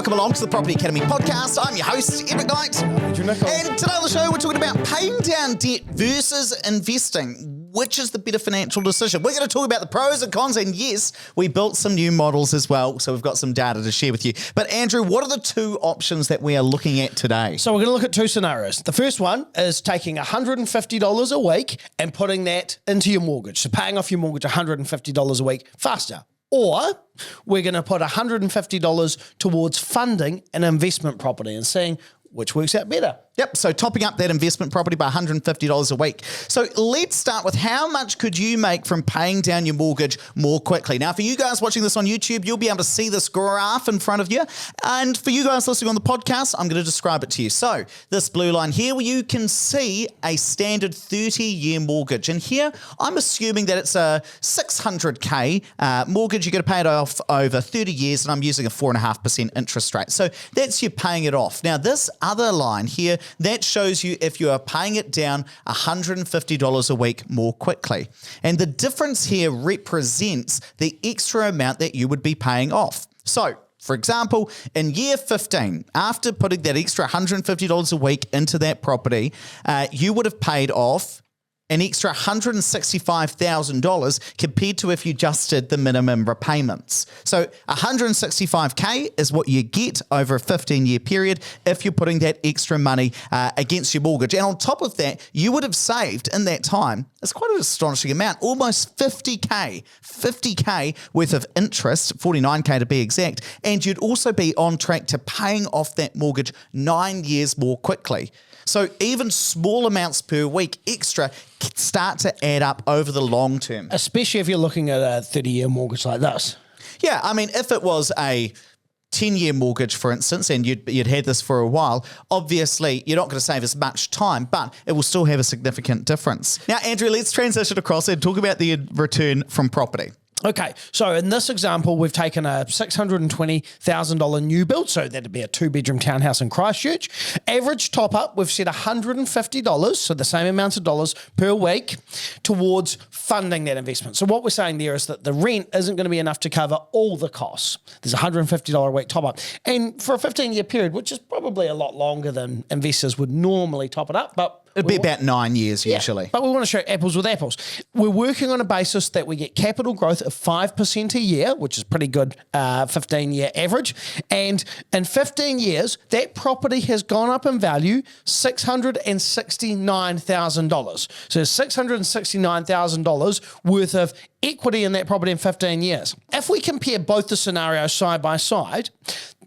welcome along to the Property Academy podcast. I'm your host, Ed McKnight. And today on the show, we're talking about paying down debt versus investing. Which is the better financial decision? We're going to talk about the pros and cons, and yes, we built some new models as well, so we've got some data to share with you. But Andrew, what are the two options that we are looking at today? So we're going to look at two scenarios. The first one is taking $150 a week and putting that into your mortgage. So paying off your mortgage $150 a week faster. Or we're going to put $150 towards funding an investment property and seeing which works out better. Yep, so topping up that investment property by $150 a week. So let's start with how much could you make from paying down your mortgage more quickly? Now, for you guys watching this on YouTube, you'll be able to see this graph in front of you. And for you guys listening on the podcast, I'm going to describe it to you. So this blue line here, where you can see a standard 30-year mortgage. And here, I'm assuming that it's a $600K mortgage. You're going to pay it off over 30 years, and I'm using a 4.5% interest rate. So that's you paying it off. Now, this other line here, that shows you if you are paying it down $150 a week more quickly. And the difference here represents the extra amount that you would be paying off. So, for example, in year 15, after putting that extra $150 a week into that property, you would have paid off an extra $165,000 compared to if you just did the minimum repayments. So $165K is what you get over a 15-year period if you're putting that extra money against your mortgage. And on top of that, you would have saved in that time, it's quite an astonishing amount, almost $50K worth of interest, $49K to be exact, and you'd also be on track to paying off that mortgage 9 years more quickly. So even small amounts per week extra start to add up over the long term. Especially if you're looking at a 30-year mortgage like this. Yeah, I mean, if it was a 10-year mortgage, for instance, and you'd had this for a while, obviously you're not going to save as much time, but it will still have a significant difference. Now, Andrew, let's transition across and talk about the return from property. Okay, so in this example, we've taken a $620,000 new build, so that'd be a 2-bedroom townhouse in Christchurch. Average top up, we've set $150, so the same amount of dollars per week, towards funding that investment. So what we're saying there is that the rent isn't going to be enough to cover all the costs. There's a $150 a week top up. And for a 15-year period, which is probably a lot longer than investors would normally top it up, but it'd be about 9 years usually. But we want to show apples with apples. We're working on a basis that we get capital growth of 5% a year, which is pretty good 15-year average. And in 15 years, that property has gone up in value $669,000. So there's $669,000 worth of equity in that property in 15 years. If we compare both the scenarios side by side,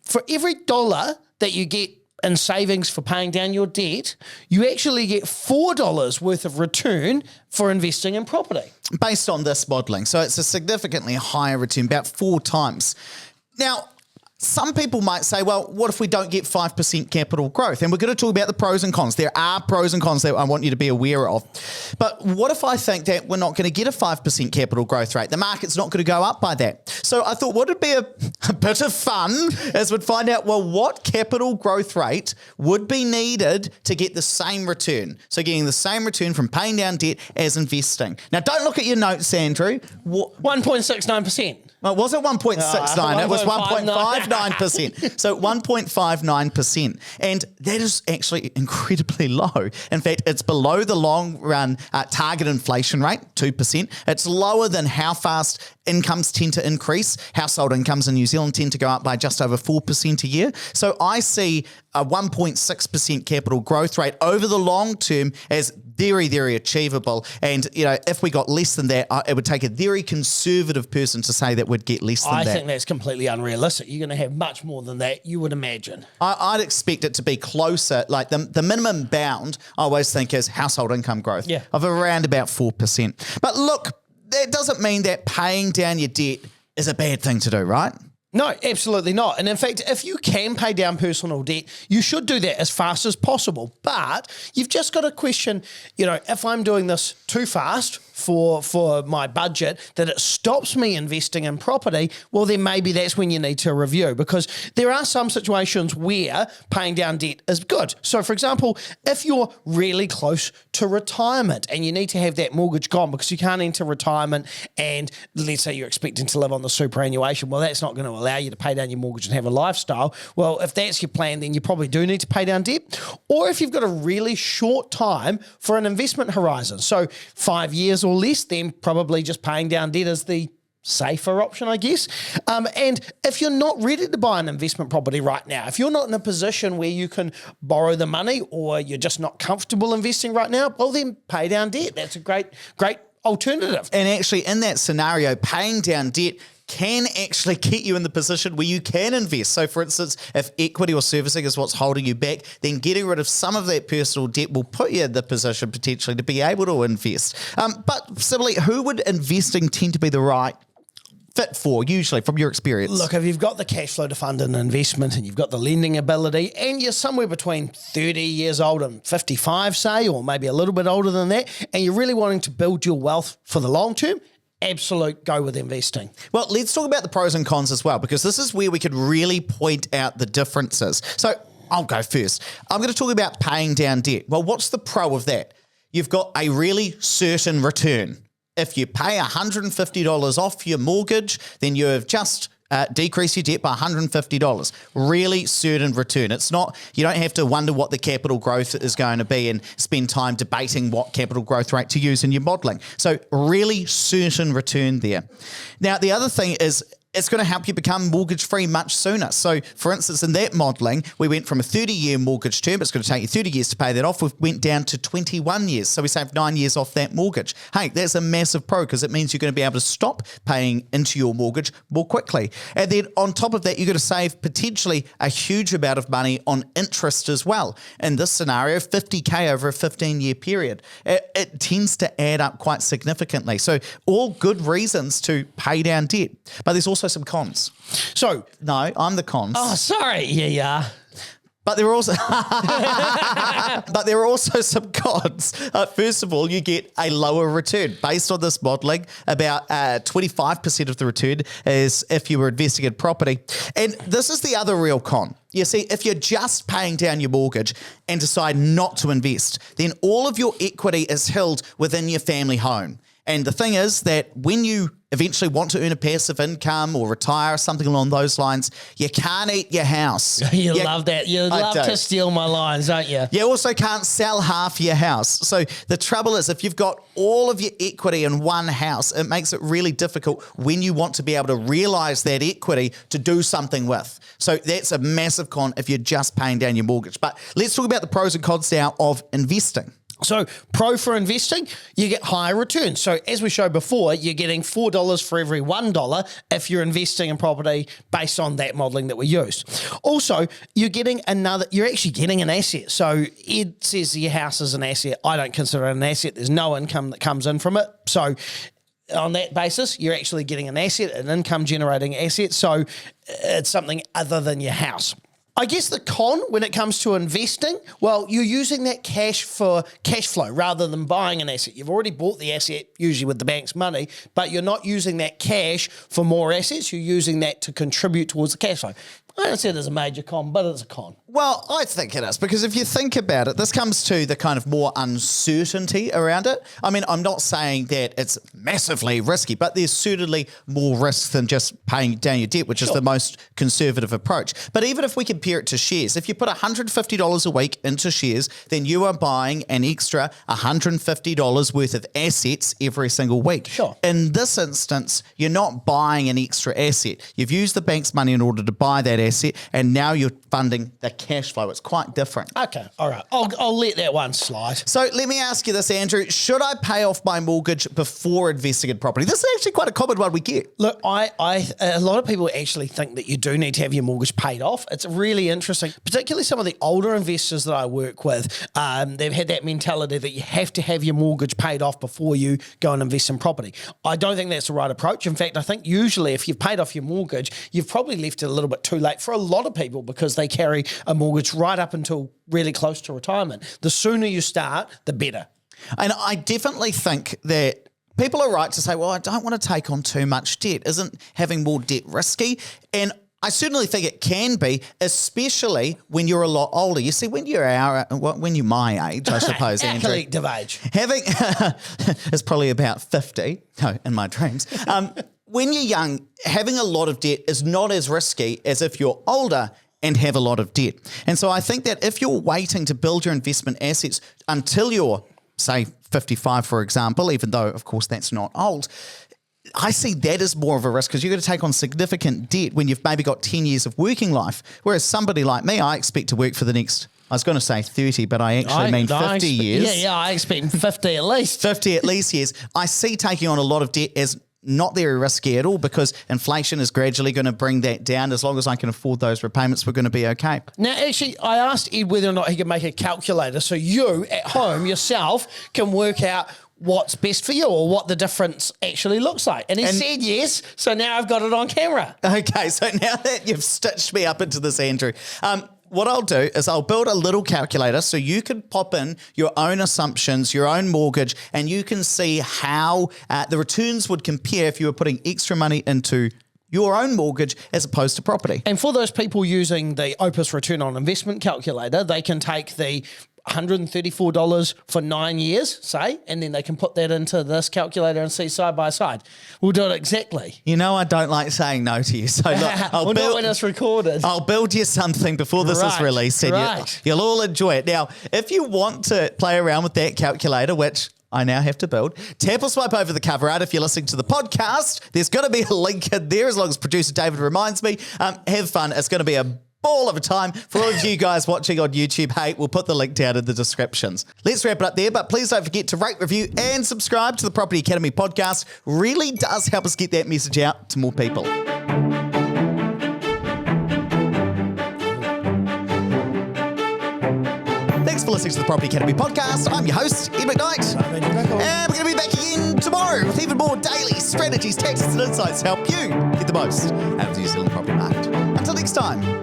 for every dollar that you get in savings for paying down your debt, you actually get $4 worth of return for investing in property. Based on this modelling. So it's a significantly higher return, about 4 times. Now, some people might say, well, what if we don't get 5% capital growth? And we're going to talk about the pros and cons. There are pros and cons that I want you to be aware of. But what if I think that we're not going to get a 5% capital growth rate? The market's not going to go up by that. So I thought what would be a bit of fun is we'd find out, well, what capital growth rate would be needed to get the same return? So getting the same return from paying down debt as investing. Now, don't look at your notes, Andrew. 1.69%. Well, was it 1.69? It was 1.59%. So 1.59%. And that is actually incredibly low. In fact, it's below the long run target inflation rate, 2%. It's lower than how fast incomes tend to increase. Household incomes in New Zealand tend to go up by just over 4% a year. So I see a 1.6% capital growth rate over the long term as very, very achievable. And, you know, if we got less than that, it would take a very conservative person to say that we'd get less than that. I think that's completely unrealistic. You're going to have much more than that, you would imagine. I'd expect it to be closer. Like the minimum bound, I always think, is household income growth of around about 4%. But look, that doesn't mean that paying down your debt is a bad thing to do, right? No, absolutely not. And in fact, if you can pay down personal debt, you should do that as fast as possible. But you've just got to question, you know, if I'm doing this too fast, for my budget that it stops me investing in property, well, then maybe that's when you need to review, because there are some situations where paying down debt is good. So, for example, if you're really close to retirement and you need to have that mortgage gone because you can't enter retirement, and let's say you're expecting to live on the superannuation, well, that's not going to allow you to pay down your mortgage and have a lifestyle. Well, if that's your plan, then you probably do need to pay down debt. Or if you've got a really short time for an investment horizon, so 5 years or less, then probably just paying down debt is the safer option, I guess. And if you're not ready to buy an investment property right now, if you're not in a position where you can borrow the money, or you're just not comfortable investing right now, well, then pay down debt. That's a great alternative. And actually, in that scenario, paying down debt can actually get you in the position where you can invest. So, for instance, if equity or servicing is what's holding you back, then getting rid of some of that personal debt will put you in the position potentially to be able to invest. But similarly, who would investing tend to be the right fit for, usually, from your experience? Look, if you've got the cash flow to fund an investment and you've got the lending ability and you're somewhere between 30 years old and 55, say, or maybe a little bit older than that, and you're really wanting to build your wealth for the long term, absolute go with investing. Well, let's talk about the pros and cons as well, because this is where we could really point out the differences. So I'll go first. I'm going to talk about paying down debt. Well, what's the pro of that? You've got a really certain return. If you pay $150 off your mortgage, then you have just decreased your debt by $150. Really certain return. It's not, you don't have to wonder what the capital growth is going to be and spend time debating what capital growth rate to use in your modelling. So really certain return there. Now, the other thing is, it's going to help you become mortgage-free much sooner. So, for instance, in that modelling, we went from a 30-year mortgage term. It's going to take you 30 years to pay that off. We went down to 21 years. So we saved 9 years off that mortgage. Hey, that's a massive pro, because it means you're going to be able to stop paying into your mortgage more quickly. And then on top of that, you're going to save potentially a huge amount of money on interest as well. In this scenario, $50K over a 15-year period. It tends to add up quite significantly. So all good reasons to pay down debt. But there's also some cons. So, no, I'm the cons. oh, sorry. Yeah, yeah. But there are also, some cons. First of all, you get a lower return. Based on this modelling, about 25% of the return is if you were investing in property. And this is the other real con. You see, if you're just paying down your mortgage and decide not to invest, then all of your equity is held within your family home. And the thing is that when you eventually want to earn a passive income or retire or something along those lines, you can't eat your house. You love that. You love to steal my lines, don't you? You also can't sell half your house. So the trouble is, if you've got all of your equity in one house, it makes it really difficult when you want to be able to realise that equity to do something with. So that's a massive con if you're just paying down your mortgage. But let's talk about the pros and cons now of investing. So pro for investing, you get higher returns. So as we showed before, you're getting $4 for every $1 if you're investing in property based on that modelling that we used. Also, you're actually getting an asset. So Ed says your house is an asset. I don't consider it an asset. There's no income that comes in from it. So on that basis, you're actually getting an asset, an income generating asset. So it's something other than your house. I guess the con when it comes to investing, well, you're using that cash for cash flow rather than buying an asset. You've already bought the asset, usually with the bank's money, but you're not using that cash for more assets. You're using that to contribute towards the cash flow. I don't see it as a major con, but it's a con. Well, I think it is, because if you think about it, this comes to the kind of more uncertainty around it. I mean, I'm not saying that it's massively risky, but there's certainly more risk than just paying down your debt, which is the most conservative approach. But even if we compare it to shares, if you put $150 a week into shares, then you are buying an extra $150 worth of assets every single week. Sure. In this instance, you're not buying an extra asset. You've used the bank's money in order to buy that asset, and now you're funding the cash flow. It's quite different. Okay, all right. I'll let that one slide. So let me ask you this, Andrew. Should I pay off my mortgage before investing in property? This is actually quite a common one we get. Look, a lot of people actually think that you do need to have your mortgage paid off. It's really interesting, particularly some of the older investors that I work with. They've had that mentality that you have to have your mortgage paid off before you go and invest in property. I don't think that's the right approach. In fact, I think usually if you've paid off your mortgage, you've probably left it a little bit too late for a lot of people, because they carry a mortgage right up until really close to retirement. The sooner you start, the better. And I definitely think that people are right to say, well, I don't want to take on too much debt. Isn't having more debt risky? And I certainly think it can be, especially when you're a lot older. You see, when you're my age, I suppose, Andrew. Collective age. Having it's probably about 50. No, in my dreams. When you're young, having a lot of debt is not as risky as if you're older and have a lot of debt. And so I think that if you're waiting to build your investment assets until you're, say, 55, for example, even though, of course, that's not old, I see that as more of a risk because you're going to take on significant debt when you've maybe got 10 years of working life. Whereas somebody like me, I expect to work for the next, I was going to say 30, but I actually mean 50 years. Yeah, I expect 50 at least. 50 at least years. I see taking on a lot of debt as not very risky at all because inflation is gradually going to bring that down. As long as I can afford those repayments, we're going to be okay. Now, actually, I asked Ed whether or not he could make a calculator so you at home yourself can work out what's best for you or what the difference actually looks like. And he said yes, so now I've got it on camera. Okay, so now that you've stitched me up into this, Andrew, what I'll do is I'll build a little calculator so you can pop in your own assumptions, your own mortgage, and you can see how the returns would compare if you were putting extra money into your own mortgage as opposed to property. And for those people using the Opus return on investment calculator, they can take the $134 for 9 years, say, and then they can put that into this calculator and see side by side. We'll do it exactly. You know, I don't like saying no to you. So look, well, not when it's recorded. I'll build you something before this is released and you'll all enjoy it. Now, if you want to play around with that calculator, which I now have to build, tap or swipe over the cover art if you're listening to the podcast. There's going to be a link in there as long as producer David reminds me. Have fun. It's going to be a ball of a time. For all of you guys watching on YouTube, hey, we'll put the link down in the descriptions. Let's wrap it up there, but please don't forget to rate, review, and subscribe to the Property Academy podcast. Really does help us get that message out to more people. Thanks for listening to the Property Academy podcast. I'm your host, Ed McKnight. And we're going to be back again tomorrow with even more daily strategies, tactics, and insights to help you get the most out of the New Zealand property market. Until next time.